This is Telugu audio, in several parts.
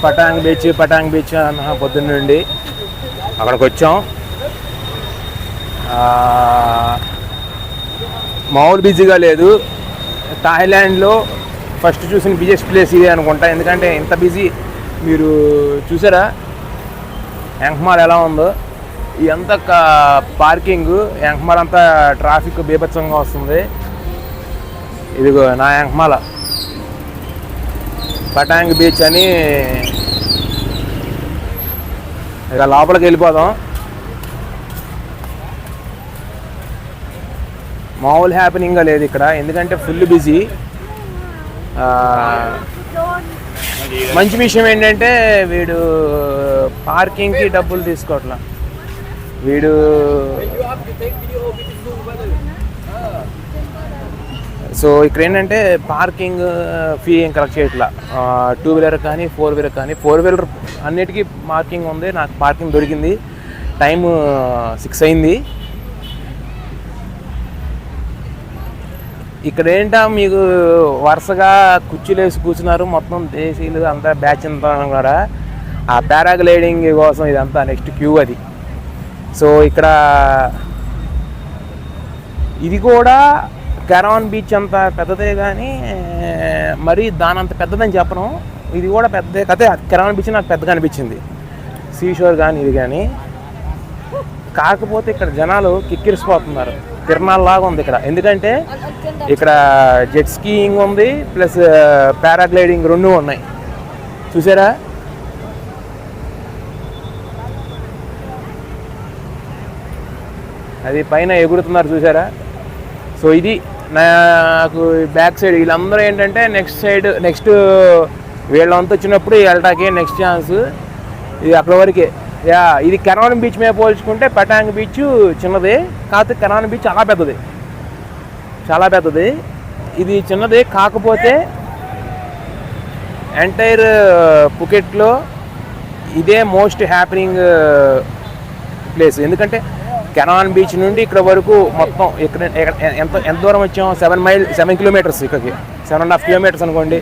పటాంగ్ బీచ్ పొద్దున్న నుండి అక్కడికి వచ్చాం. మామూలు బిజీగా లేదు. థాయిలాండ్లో ఫస్ట్ చూసిన బిజెస్ట్ ప్లేస్ ఇది అనుకుంటా. ఎందుకంటే ఇంత బిజీ మీరు చూసారా యాంగ్మాల్ ఎలా ఉందో. ఇదంతా పార్కింగ్. యాంగ్మాల్ అంతా ట్రాఫిక్ బీభత్సంగా వస్తుంది. ఇదిగో నా యాంగ్మాల పటాంగ్ బీచ్ అని. ఇక లోపలికి వెళ్ళిపోదాం. మామూలు హ్యాపెనింగ్గా లేదు ఇక్కడ, ఎందుకంటే ఫుల్ బిజీ. మంచి విషయం ఏంటంటే వీడు పార్కింగ్కి డబ్బులు తీసుకోవట్లా. వీడు సో ఇక్కడ ఏంటంటే పార్కింగ్ ఫీ ఏం కలెక్ట్ చేయట్లా. 2 వీలర్ కానీ 4 వీలర్ కానీ. 4 వీలర్ అన్నిటికీ పార్కింగ్ ఉంది. నాకు పార్కింగ్ దొరికింది. టైం 6 అయింది. ఇక్కడ ఏంటో మీకు వరుసగా కుర్చీలు వేసి కూర్చున్నారు. మొత్తం దేశీయులు అంతా బ్యాచ్ అంతా కూడా ఆ పారాగ్లైడింగ్ కోసం ఇదంతా నెక్స్ట్ క్యూ అది. సో ఇక్కడ ఇది కూడా కెరాన్ బీచ్ అంత పెద్దదే, కానీ మరి దాని అంత పెద్దదని చెప్పను. ఇది కూడా పెద్ద కథే. కెరాన్ బీచ్ నాకు పెద్దగా అనిపించింది, సీషోర్ కానీ ఇది కానీ. కాకపోతే ఇక్కడ జనాలు కిక్కిరిసిపోతున్నారు. తిరణాల్లాగా ఉంది ఇక్కడ. ఎందుకంటే ఇక్కడ జెట్ స్కీయింగ్ ఉంది, ప్లస్ పారాగ్లైడింగ్ 2 ఉన్నాయి. చూసారా? అది పైన ఎగురుతున్నారు చూసారా? సో ఇది నాకు బ్యాక్ సైడ్. వీళ్ళందరూ ఏంటంటే నెక్స్ట్ వీళ్ళంతా వచ్చినప్పుడు వెళ్ళటానికి నెక్స్ట్ ఛాన్స్. ఇది అక్కడ వరకే. ఇది కెరాన్ బీచ్ మీద పోల్చుకుంటే పటాంగ్ బీచ్ చిన్నది. కాకపోతే కెరాన్ బీచ్ చాలా పెద్దది. ఇది చిన్నది. కాకపోతే ఎంటైర్ పుకెట్లో ఇదే మోస్ట్ హ్యాపెనింగ్ ప్లేస్. ఎందుకంటే కెరాన్ బీచ్ నుండి ఇక్కడ వరకు మొత్తం ఇక్కడ ఎంత దూరం వచ్చాం? 7 కిలోమీటర్స్. ఇక్కడికి 7.5 కిలోమీటర్స్ అనుకోండి.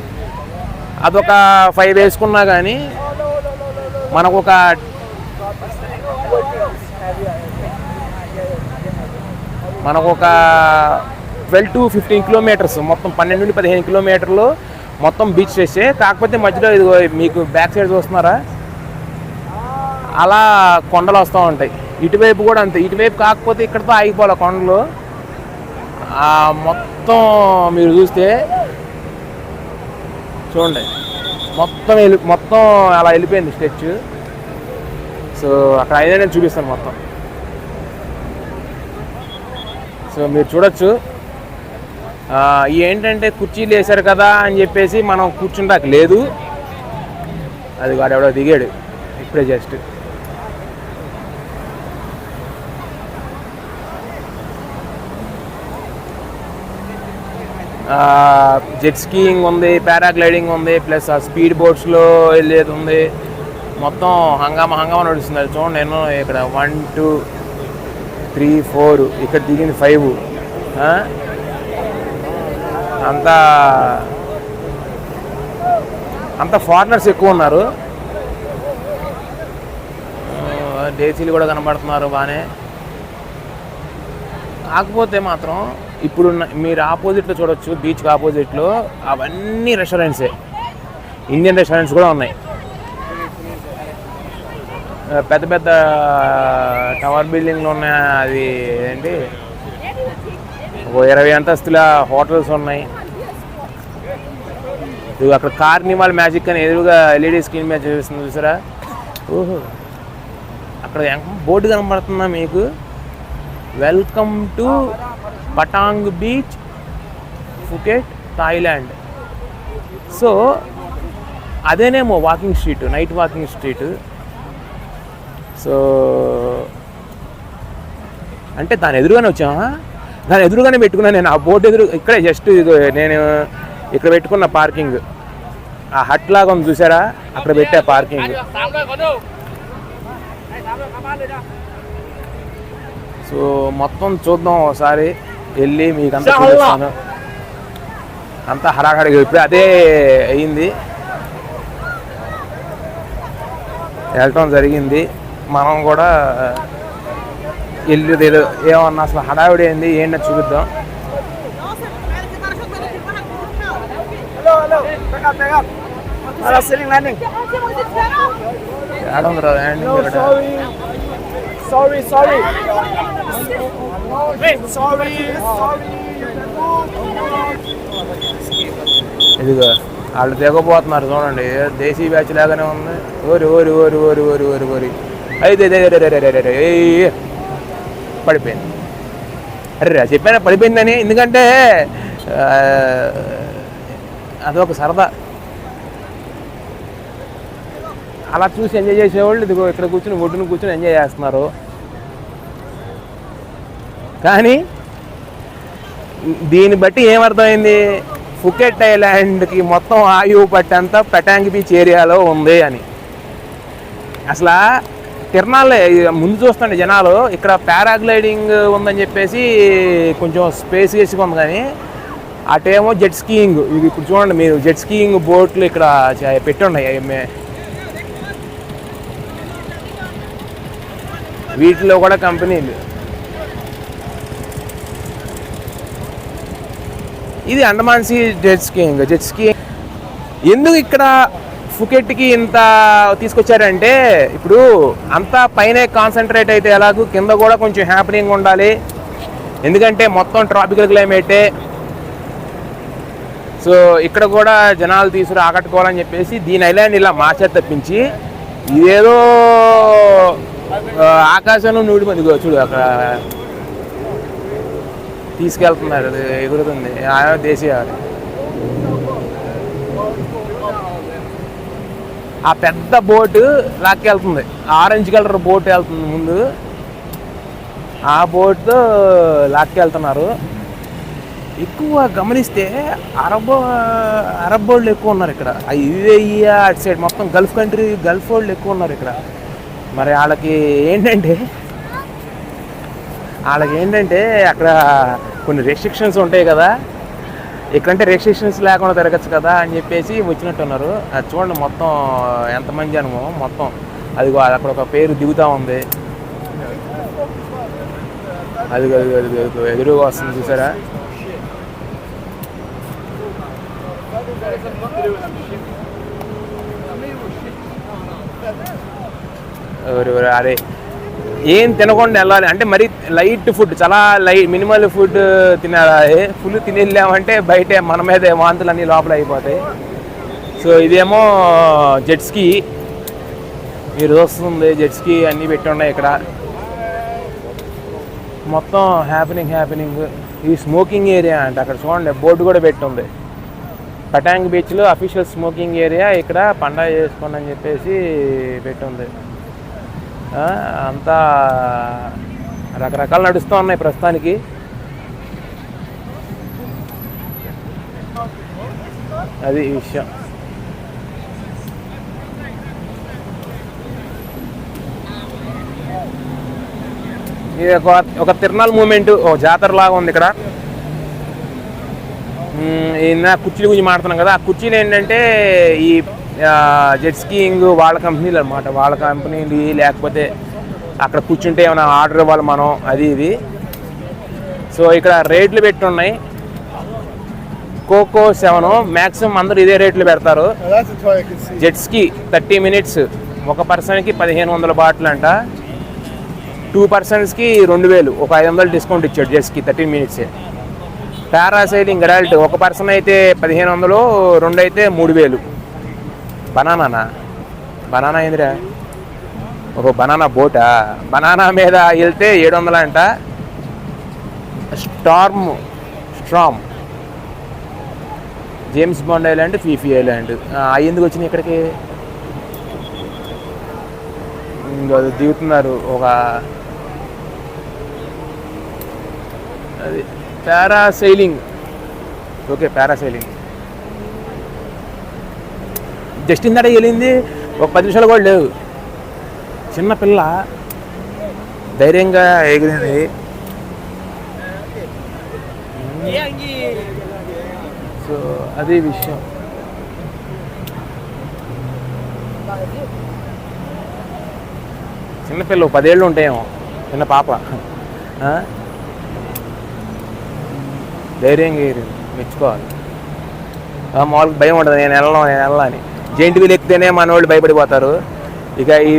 అదొక 5 వేసుకున్నా కానీ మనకు ఒక 12 to 15 కిలోమీటర్స్, మొత్తం 12 నుండి 15 కిలోమీటర్లు మొత్తం బీచ్ చేసే. కాకపోతే మధ్యలో ఇది మీకు బ్యాక్ సైడ్ చూస్తున్నారా, అలా కొండలు వస్తూ ఉంటాయి. ఇటువైపు కూడా అంతే. ఇటువైపు కాకపోతే ఇక్కడతో ఆగిపోవాలి కొండలు. మొత్తం మీరు చూస్తే చూడండి, మొత్తం అలా వెళ్ళిపోయింది స్ట్రెచ్. సో అక్కడ అయితే నేను చూపిస్తాను మొత్తం. సో మీరు చూడొచ్చు. ఏంటంటే కుర్చీలు వేశారు కదా అని చెప్పేసి మనం కూర్చుంటాక లేదు. అది వాడు ఎవడో దిగాడు ఇప్పుడే జస్ట్. జెట్ స్కీయింగ్ ఉంది, పారాగ్లైడింగ్ ఉంది, ప్లస్ ఆ స్పీడ్ బోట్స్లో వెళ్ళేది ఉంది. మొత్తం హంగామా నడుస్తుంది. అది చూడండి. నేను ఇక్కడ 1 2 3 4 ఇక్కడ దిగింది 5. అంతా ఫారినర్స్ ఎక్కువ ఉన్నారు. దేశీయులు కూడా కనబడుతున్నారు బాగానే. కాకపోతే మాత్రం ఇప్పుడు మీరు ఆపోజిట్లో చూడొచ్చు, బీచ్కి ఆపోజిట్లో అవన్నీ రెస్టారెంట్సే. ఇండియన్ రెస్టారెంట్స్ కూడా ఉన్నాయి. పెద్ద పెద్ద టవర్ బిల్డింగ్లు ఉన్నాయి. అది ఏంటి, 20 అంతస్తుల హోటల్స్ ఉన్నాయి. ఇది అక్కడ కార్నివాల్ మ్యాజిక్ అని ఎదురుగా ఎల్ఈడి స్క్రీన్ మీద చూపిస్తుంది చూసారా? ఓహో, అక్కడ బోర్డు కనబడుతుందా మీకు? Welcome to Patong beach, Phuket, Thailand. So అదేనేమో walking street, night walking street. So అంటే దాని ఎదురుగానే వచ్చామా? దాని ఎదురుగానే పెట్టుకున్నాను నేను. ఆ బోర్డు ఎదురు ఇక్కడే జస్ట్ నేను ఇక్కడ పెట్టుకున్న పార్కింగ్. ఆ హట్ లాగా ఉంది చూసారా, అక్కడ పెట్టా పార్కింగ్. సో మొత్తం చూద్దాం ఒకసారి వెళ్ళి, మీకు అంతా చూపిస్తాను. అంతా హడాహడిగా ఇప్పుడు అదే అయింది. వెళ్ళటం జరిగింది. మనం కూడా వెళ్ళేది ఏదో ఏమన్నా అసలు హడావిడి ఏంది ఏంటో చూపిద్దాం. ఇదిగో వాళ్ళు దిగబోతున్నారు చూడండి. దేశీ బ్యాచ్ లాగానే ఉంది. ఓరి ఓరి ఓరి ఓరి ఓరి ఓరి ఓరి అయితే పడిపోయింది. అరే చెప్పాను పడిపోయిందని. ఎందుకంటే అదొక సరదా. అలా చూసి ఎంజాయ్ చేసేవాళ్ళు ఇదిగో ఇక్కడ కూర్చుని ఒడ్డును కూర్చొని ఎంజాయ్ చేస్తున్నారు. కానీ దీన్ని బట్టి ఏమర్థమైంది, ఫుకెట్ ఐలాండ్కి మొత్తం ఆయువు పట్టంతా పెటాంగ్ బీచ్ ఏరియాలో ఉంది అని. అసలు తిరణాలే ముందు చూస్తుండే జనాలు ఇక్కడ పారాగ్లైడింగ్ ఉందని చెప్పేసి కొంచెం స్పేస్ వేసుగా ఉంది. కానీ అటేమో జెట్ స్కీయింగ్. ఇది ఇప్పుడు చూడండి మీరు, జెట్ స్కీయింగ్ బోట్లు ఇక్కడ పెట్టున్నాయి. వీటిలో కూడా కంపెనీలు. ఇది అండమాన్ సీ జెట్ స్కీయింగ్. ఎందుకు ఇక్కడ ఫుకెట్కి ఇంత తీసుకొచ్చారంటే, ఇప్పుడు అంతా పైనే కాన్సన్ట్రేట్ అయితే ఎలాగూ కింద కూడా కొంచెం హ్యాపీనింగ్ ఉండాలి. ఎందుకంటే మొత్తం ట్రాపికల్ క్లైమేటే. సో ఇక్కడ కూడా జనాలు తీసుకుని ఆకట్టుకోవాలని చెప్పేసి దీని ఐలాండ్ ఇలా మార్చారు తప్పించి ఇదేదో ఆకాశంలో నూడి మంది చూడు అక్కడ తీసుకెళ్తున్నారు. అది ఎగురుతుంది దేశీయ. ఆ పెద్ద బోటు లాక్కెళ్తుంది. ఆరెంజ్ కలర్ బోట్ వెళ్తుంది ముందు. ఆ బోట్తో లాక్కెళ్తున్నారు. ఎక్కువ గమనిస్తే అరబ్ వాళ్ళు ఎక్కువ ఉన్నారు ఇక్కడ. యుఏఈ అటు సైడ్ మొత్తం గల్ఫ్ కంట్రీ, గల్ఫ్ వాళ్ళు ఎక్కువ ఉన్నారు ఇక్కడ. మరి వాళ్ళకి ఏంటంటే అక్కడ కొన్ని రెస్ట్రిక్షన్స్ ఉంటాయి కదా. ఇక్కడంటే రెస్ట్రిక్షన్స్ లేకుండా తిరగచ్చు కదా అని చెప్పేసి వచ్చినట్టున్నారు. అది చూడండి మొత్తం ఎంతమంది జనమో మొత్తం. అదిగో అక్కడ ఒక పేరు దిగుతూ ఉంది. అది ఎదురుగా వస్తుంది చూసారా. అరే ఏం తినకుండా వెళ్ళాలి అంటే మరి లైట్ ఫుడ్, చాలా మినిమల్ ఫుడ్ తినాలి. ఫుల్ తిని వెళ్ళామంటే బయటే మన మీద వాంతులు అన్నీ లోపల అయిపోతాయి. సో ఇదేమో జెట్ స్కీ. మీరు చూస్తుంది జెట్ స్కీ అన్నీ పెట్టి ఉన్నాయి ఇక్కడ. మొత్తం హ్యాపెనింగ్. ఈ స్మోకింగ్ ఏరియా అంటే అక్కడ చూడండి బోర్డు కూడా పెట్టుంది. పెటాంగ్ బీచ్లో అఫీషియల్ స్మోకింగ్ ఏరియా. ఇక్కడ పండగ చేసుకోండి అని చెప్పేసి పెట్టుంది. అంతా రకరకాలు నడుస్తూ ఉన్నాయి ప్రస్తుతానికి. అది ఈ విషయం. ఇది ఒక తిరునాల్ మూమెంట్, ఒక జాతర లాగా ఉంది ఇక్కడ. కుర్చీల గురించి మాట్లాడుతున్నాం కదా. ఆ కుర్చీలు ఏంటంటే ఈ జెట్ స్కీయింగ్ వాళ్ళ కంపెనీలు అనమాట. వాళ్ళ కంపెనీలు లేకపోతే అక్కడ కూర్చుంటే ఏమైనా ఆర్డర్ ఇవ్వాలి మనం, అది ఇది. సో ఇక్కడ రేట్లు పెట్టున్నాయి. కోకో 7 మ్యాక్సిమం అందరూ ఇదే రేట్లు పెడతారు. జెట్ స్కీ 30 మినిట్స్, ఒక పర్సన్కి 1500 బాట్లు అంట. 2 పర్సన్స్కి 2000, ఒక 500 డిస్కౌంట్ ఇచ్చాడు జెట్ స్కీ 30 మినిట్సే. పారాసైలింగ్ అడల్ట్ ఒక పర్సన్ అయితే 1500, 2 అయితే 3000. బనానా ఏందిరా, ఒక బనానా బోటా. బనానా మీద వెళ్తే 700 అంట. Storm James bond island, Phi Phi island. అవి ఎందుకు వచ్చినాయి ఇక్కడికి? దిగుతున్నారు ఒక అది పారాసైలింగ్. Okay parasailing. జస్ట్ ఇందాక వెళ్ళింది ఒక 10 నిమిషాలు కూడా లేవు. చిన్న పిల్ల ధైర్యంగా ఎగిరింది. సో అది విషయం. చిన్నపిల్లలు 10 ఏళ్ళు ఉంటాయేమో, చిన్న పాప. ధైర్యంగా మెచ్చుకోవాలి. మామూలుగా భయం ఉంటుంది, నేను వెళ్ళను అని. జెయింట్ వీల్ ఎక్కితేనే మన వాళ్ళు భయపడిపోతారు. ఇక ఈ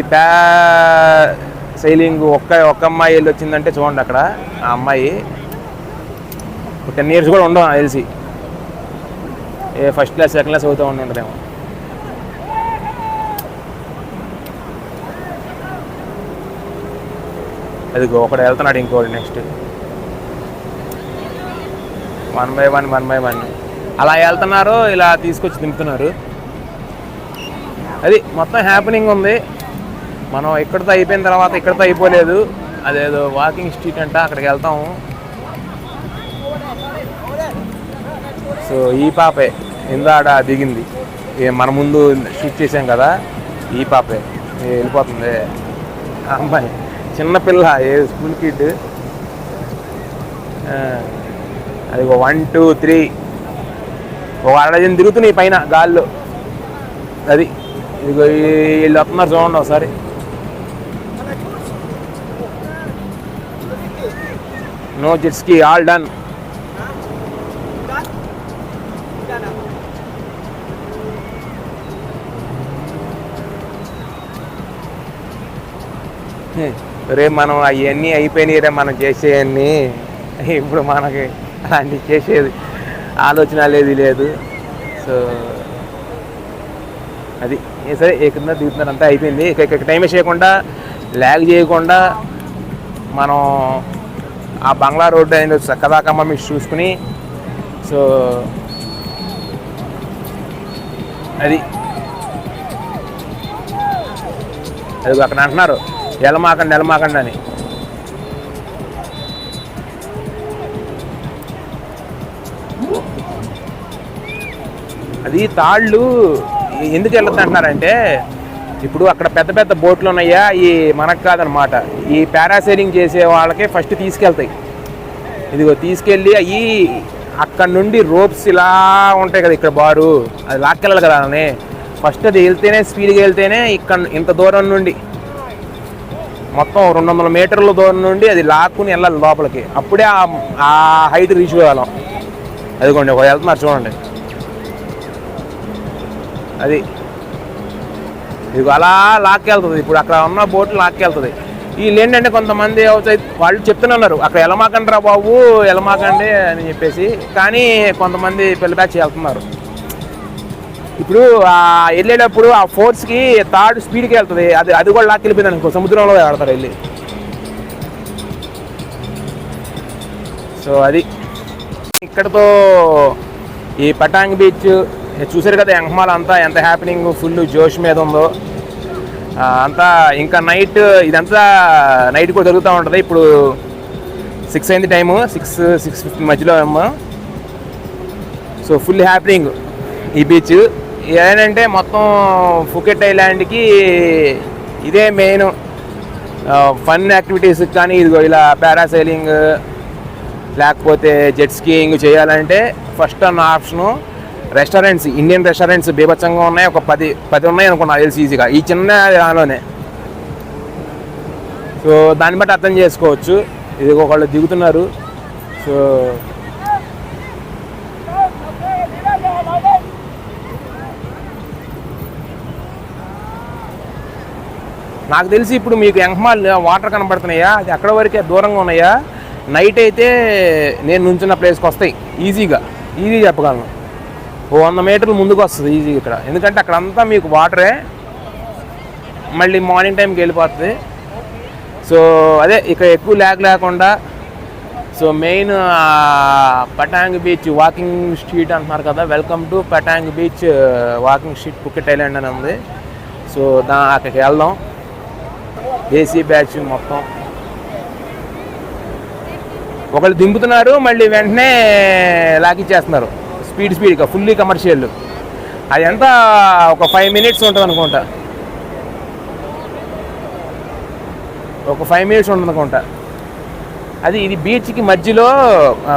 సైలింగ్ ఒక్క అమ్మాయి వెళ్ళి వచ్చిందంటే చూడండి, అక్కడ ఆ అమ్మాయి 10 years కూడా ఉండవు తెలిసి, ఫస్ట్ క్లాస్ సెకండ్ క్లాస్ అవుతూ ఉండదేమో. అది ఒకడు వెళ్తున్నాడు, ఇంకోటి నెక్స్ట్ 1 by 1 అలా వెళ్తున్నారు, ఇలా తీసుకొచ్చి దింపుతున్నారు. అది మొత్తం హ్యాపెనింగ్ ఉంది. మనం ఇక్కడితో అయిపోయిన తర్వాత ఇక్కడితో అయిపోలేదు, అదేదో వాకింగ్ స్ట్రీట్ అంట, అక్కడికి వెళ్తాము. సో ఈ పాపే ఇందాడ దిగింది, మన ముందు షూట్ చేసాం కదా, ఈ పాపే వెళ్ళిపోతుంది అమ్మాయి, చిన్నపిల్ల, స్కూల్ కిడ్. అది 1 2 3 ఒక 6 తిరుగుతున్నాయి పైన గాల్లో. అది ఇదిగో వీళ్ళు వస్తున్నారు చూడండి ఒకసారి. No jet ski, all done. రేపు మనం అవన్నీ అయిపోయినాయి, రే మనం చేసేవన్నీ. ఇప్పుడు మనకి అలాంటి చేసేది ఆలోచన లేదు. సో అది సరే, కింద దిగుతున్నారు, అంతా అయిపోయింది. ఇక టైం వేస్ట్ చేయకుండా, ల్యాగ్ చేయకుండా మనం ఆ బంగ్లా రోడ్డు అనేది చక్కదాకమ్మ మీరు చూసుకుని, సో అది అక్కడ అంటున్నారు వెళ్ళమాకండి అని. అది తాళ్ళు ఎందుకు వెళ్తుంది అంటున్నారంటే, ఇప్పుడు అక్కడ పెద్ద పెద్ద బోట్లు ఉన్నాయా, ఈ మనకు కాదనమాట, ఈ పారాసైలింగ్ చేసే వాళ్ళకే ఫస్ట్ తీసుకెళ్తాయి. ఇదిగో తీసుకెళ్ళి అవి అక్కడ నుండి రోప్స్ ఇలా ఉంటాయి కదా, ఇక్కడ బారు అది లాక్కెళ్ళాలి కదా అని, ఫస్ట్ అది వెళ్తేనే, స్పీడ్గా వెళ్తేనే ఇక్కడ ఇంత దూరం నుండి మొత్తం 200 మీటర్ల దూరం నుండి అది లాక్కుని వెళ్ళాలి లోపలికి, అప్పుడే ఆ హైట్ రీచ్ కాగలం. అదిగోండి ఒక వెళ్తున్నారు చూడండి, అది ఇదిగో అలా లాక్కెళ్తుంది. ఇప్పుడు అక్కడ ఉన్న బోట్లు లాక్కెళ్తుంది. వీళ్ళు ఏంటంటే కొంతమంది అవుతాయి, వాళ్ళు చెప్తున్నారు అక్కడ వెళ్ళమాకండి రా బాబు, వెళ్ళమాకండి అని చెప్పేసి, కానీ కొంతమంది పిల్ల బ్యాచ్ వెళ్తున్నారు. ఇప్పుడు వెళ్ళేటప్పుడు ఆ ఫోర్స్కి తాడు స్పీడ్కి వెళ్తుంది, అది కూడా లాక్కెళ్ళిపోయింది అనుకో, సముద్రంలో ఆడతారు వెళ్ళి. సో అది ఇక్కడతో ఈ పటాంగ్ బీచ్ చూసారు కదా, ఎంహమాల్ అంతా ఎంత హ్యాపెనింగ్, ఫుల్ జోష్ మీద ఉందో అంతా. ఇంకా నైట్ ఇదంతా నైట్ కూడా జరుగుతూ ఉంటుంది. ఇప్పుడు 6 అయింది టైము, 6-6:50 మధ్యలో ఏమో. సో ఫుల్ హ్యాపెనింగ్ ఈ బీచ్. ఏంటంటే మొత్తం ఫుకెట్ ఐలాండ్కి ఇదే మెయిన్ ఫన్ యాక్టివిటీస్. కానీ ఇదిగో ఇలా పారాసైలింగ్ లేకపోతే జెట్ స్కీయింగ్ చేయాలంటే ఫస్ట్ అన్న ఆప్షను రెస్టారెంట్స్, ఇండియన్ రెస్టారెంట్స్ బీభత్సంగా ఉన్నాయి. ఒక 10 ఉన్నాయి అనుకున్నా తెలిసి ఈజీగా ఈ చిన్న దానిలోనే. సో దాన్ని బట్టి అర్థం చేసుకోవచ్చు. ఇది ఒకళ్ళు దిగుతున్నారు. సో నాకు తెలిసి ఇప్పుడు మీకు ఎంహమాల్ వాటర్ కనబడుతున్నాయా, అది అక్కడ వరకే దూరంగా ఉన్నాయా, నైట్ అయితే నేను నుంచున్న ప్లేస్కి వస్తాయి ఈజీగా చెప్పగలను. 100 మీటర్లు ముందుకు వస్తుంది ఈజీగా ఇక్కడ, ఎందుకంటే అక్కడంతా మీకు వాటరే, మళ్ళీ మార్నింగ్ టైంకి వెళ్ళిపోతుంది. సో అదే ఇక్కడ ఎక్కువ ల్యాగ్ లేకుండా. So main పటాంగ్ beach walking street అంటున్నారు కదా, welcome to Patong beach walking street Phuket island అని ఉంది. సో అక్కడికి వెళ్దాం. ఏసీ బ్యాచ్ మొత్తం ఒకళ్ళు దింపుతున్నారు, మళ్ళీ వెంటనే లాగిచ్చేస్తున్నారు స్పీడ్గా, ఫుల్లీ కమర్షియల్. అది ఎంత ఒక 5 minutes ఉంటుంది అనుకుంటా, ఒక 5 minutes ఉంటుంది అనుకుంటా. అది ఇది బీచ్కి మధ్యలో,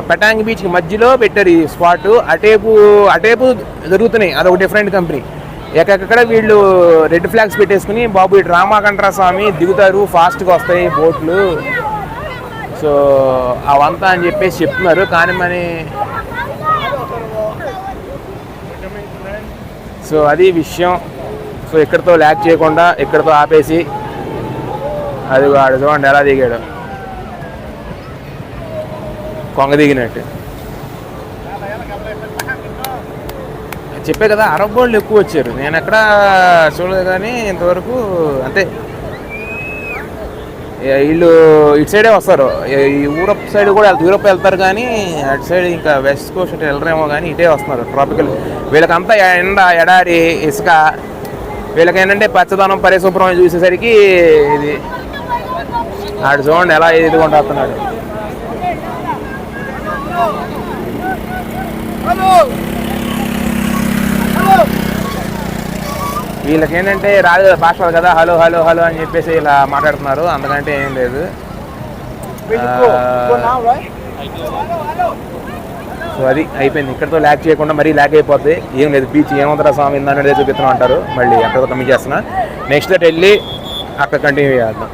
పటాంగ్ బీచ్కి మధ్యలో పెట్టారు ఈ స్పాట్. అటేపు జరుగుతున్నాయి, అదొక డిఫరెంట్ కంపెనీ. ఎక్కడెక్కడ వీళ్ళు రెడ్ ఫ్లాగ్స్ పెట్టేసుకుని బాబు ఇటు రామాకండ్రా స్వామి దిగుతారు, ఫాస్ట్గా వస్తాయి బోట్లు, సో అవంతా అని చెప్పేసి చెప్తున్నారు. కానీ మరి సో అది విషయం. సో ఎక్కడితో ల్యాక్ చేయకుండా ఎక్కడితో ఆపేసి అది వాడు చూడండి ఎలా దిగాడు, కొంగ దిగినట్టు. చెప్పే కదా అరబ్ వాళ్ళు ఎక్కువ వచ్చారు, నేను ఎక్కడ చూడలేదు కానీ ఇంతవరకు. అంతే వీళ్ళు ఇటు సైడే వస్తారు, యూరప్ సైడ్ కూడా యూరప్ వెళ్తారు కానీ అటు సైడ్ ఇంకా వెస్ట్ కోస్ట్ అటు వెళ్ళరేమో కానీ ఇటే వస్తున్నారు ట్రాపికల్. వీళ్ళకంతా ఎండ, ఎడారి, ఇసుక, వీళ్ళకేంటంటే పచ్చదనం, పరిశుభ్రం చూసేసరికి ఇది ఆడు చూడండి ఎలా ఎదుగుంటూ వస్తున్నాడు. వీళ్ళకేంటంటే రాదు భాష కదా, హలో హలో హలో అని చెప్పేసి ఇలా మాట్లాడుతున్నారు, అందుకంటే ఏం లేదు. సో అది అయిపోయింది, ఇక్కడితో ల్యాక్ చేయకుండా మరీ ల్యాక్ అయిపోద్ది. ఏం లేదు, బీచ్ ఏమంటారా స్వామి ఇందనేది చూపిస్తున్నాం అంటారు, మళ్ళీ ఎక్కడితో కమ్మి చేస్తున్నా. నెక్స్ట్ వెళ్ళి అక్కడ కంటిన్యూ చేద్దాం.